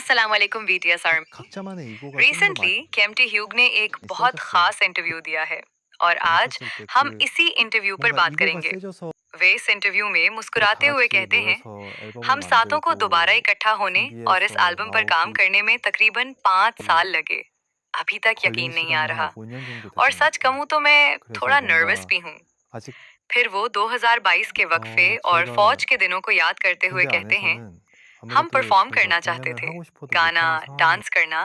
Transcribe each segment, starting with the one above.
अस्सलाम वालेकुम BTS army. 각자만의 이고가 좀 더 많이 recently Kempty Hugh ने एक बहुत 세졌어요. खास इंटरव्यू दिया है और आज 있었을 때 हम इसी इंटरव्यू पर 뭔가 बात 이고가 करेंगे। 세져서 वे इस इंटरव्यू में 다 मुस्कुराते हुए 같이 कहते हैं, 모여서 앨범을 हम सातों को दोबारा 만들고 इकट्ठा होने और इस 준비해서 एल्बम पर काम 나오기 करने में तकरीबन 5 साल लगे। अभी तक 걸린 यकीन नहीं आ 시간이 한 रहा 5년 정도 और 됐던 것 सच 같아요. कहूँ तो मैं 그래서 थोड़ा नर्वस 뭔가 भी हूँ। 아직 फिर वो 2022 के वक्फे और 저희가 फौज के दिनों को याद करते हुए 군대 कहते हैं, 안에서는 हम 아무래도 परफॉर्म 저희가 करना चाहते 공연을 थे, 하고 싶어도 गाना, 못하는 상황이 डांस करना,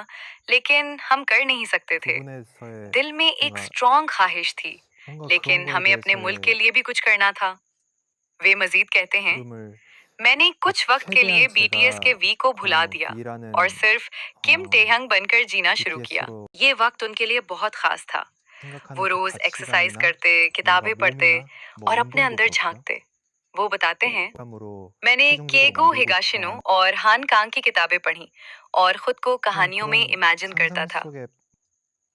लेकिन हम कर नहीं सकते थे। 부분에서의 दिल में एक 뭔가 स्ट्रॉन्ग ख्वाहिश थी, 뭔가 그런 लेकिन 거에 हमें अपने मुल्क के 대해서의 लिए भी कुछ करना था। वे मजीद कहते हैं, 부름을 मैंने कुछ वक्त के 최대한 लिए बीटीएस के 제가 वी को भुला दिया और V라는 सिर्फ किम टेहंग बनकर जीना शुरू किया। BTS로 ये वक्त उनके लिए बहुत खास था। वो 생각하는 그 रोज एक्सरसाइज 가치관이나 करते, 뭔가 किताबें पढ़ते 몸이나 뭐 और अपने 운동도 अंदर 그렇고요. झांकते। वो बताते हैं, 으로 मैंने 최종적으로 केगो 만들고 हिगाशिनो 싶어 और हान कांग की किताबें पढ़ी और खुद को 그냥 कहानियों में 그런 इमेजिन करता 상상 था। 속의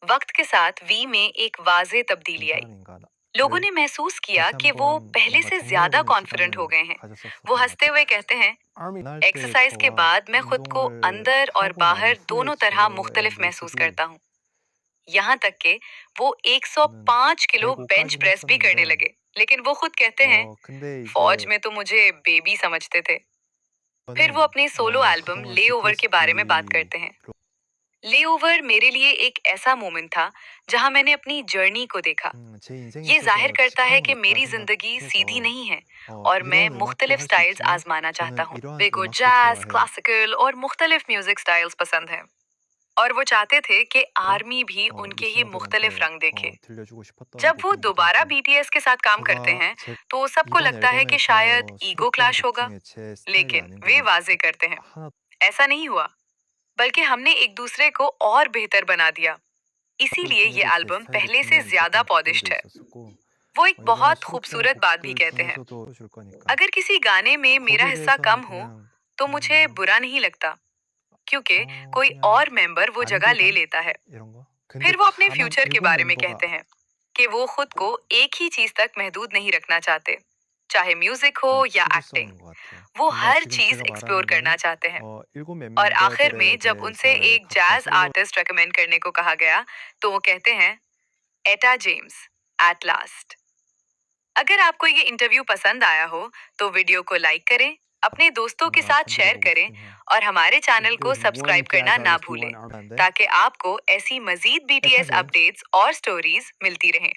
वक्त के साथ वी में एक वाज़ेह तब्दीली आई। 사람인가를 लोगों ने महसूस किया 다시 कि वो 한번 पहले 뭔가 से ज्यादा 정리해보는 कॉन्फिडेंट हो 시간을 गए हैं। वो 가졌었던 것 हंसते 같아요. हुए कहते हैं, 아미 날때 एक्सरसाइज के 저와 बाद मैं खुद को 운동을 अंदर और 하고 난 बाहर 후에 दोनों तरह 저의 मुख्तलिफ महसूस 모습이 करता हूँ। यहाँ तक कि वो 저는 105 किलो बेंच 105까지는 प्रेस भी करने 했었는데 लगे, लेकिन वो खुद कहते हैं, 근데 फौज 이제 में तो मुझे बेबी समझते थे। फिर वो 저는 अपनी सोलो एल्बम 그동안 लेओवर के BTS बारे में बात करते हैं। लेओवर मेरे लिए एक ऐसा मोमेंट था जहां मैंने अपनी जर्नी को देखा। 제 인생에 ये जाहिर 있어서 करता है कि 지평이었다 मेरी जिंदगी सीधी 생각해서 नहीं है और मैं 이런 음악도 मुख्तलिफ 할 수 स्टाइल्स 있지만 आजमाना चाहता 저는 हूँ। 이러한 वे को 음악도 जैज, 좋아해요. क्लासिकल और मुख्तलिफ म्यूजिक स्टाइल्स पसंद हैं और वो चाहते थे कि आर्मी भी उनके ही मुख्तलिफ 리스너들한테 रंग देखे। 들려주고 싶었던 जब वो 부분이기도 दोबारा 하고 बीटीएस के साथ काम करते 제가 हैं 제 तो सबको 이번 लगता है कि शायद 앨범에서 ईगो 수록된 क्लैश 곡 होगा, 중에 제 스타일이 लेकिन 아닌 वे 곡이 वाजे करते हैं, 하나 ऐसा नहीं हुआ, बल्कि हमने एक दूसरे को और बेहतर बना दिया। 곡들 इसीलिए ये 중에도 제 एल्बम 스타일이 पहले से 분명히 ज्यादा 있었던 곡들도 पॉलिश्ड है। 있었었고 वो एक 이번에 बहुत 수록된 खूबसूरत बात भी 곡들 कहते हैं, 중에서도 줄 거니까 अगर किसी गाने में मेरा 거기에 हिस्सा 대해서는 कम हो 그냥 तो मुझे बुरा नहीं लगता, क्योंकि कोई 그냥 और मेंबर वो जगह ले 안도감 लेता है। 이런 거. 근데 फिर वो अपने 다만 फ्यूचर के 일곱 बारे में 멤버가 कहते हैं कि वो खुद को एक ही चीज तक महदूद नहीं रखना चाहते, चाहे म्यूजिक हो या एक्टिंग। 취지성인 것 같아요. वो 뭔가 हर 지금 चीज 제가 एक्सप्लोर 말하는 करना 거는 चाहते हैं। 일곱 और आखिर 멤버들에 में जब उनसे 대해서의 एक 각자 जैज 솔로 आर्टिस्ट रेकमेंड करने को कहा गया तो वो कहते हैं, एटा जेम्स, एट लास्ट। अगर आपको ये इंटरव्यू पसंद आया हो तो वीडियो को लाइक करें, अपने दोस्तों के 뭔가 साथ शेयर 건드려보고 करें 싶긴 해요. और हमारे चैनल को There's one सब्सक्राइब करना jazz ना artist you भूलें, want to know. ताकि आपको ऐसी मजीद 에타 बीटीएस 제임스 अपडेट्स और स्टोरीज मिलती रहें।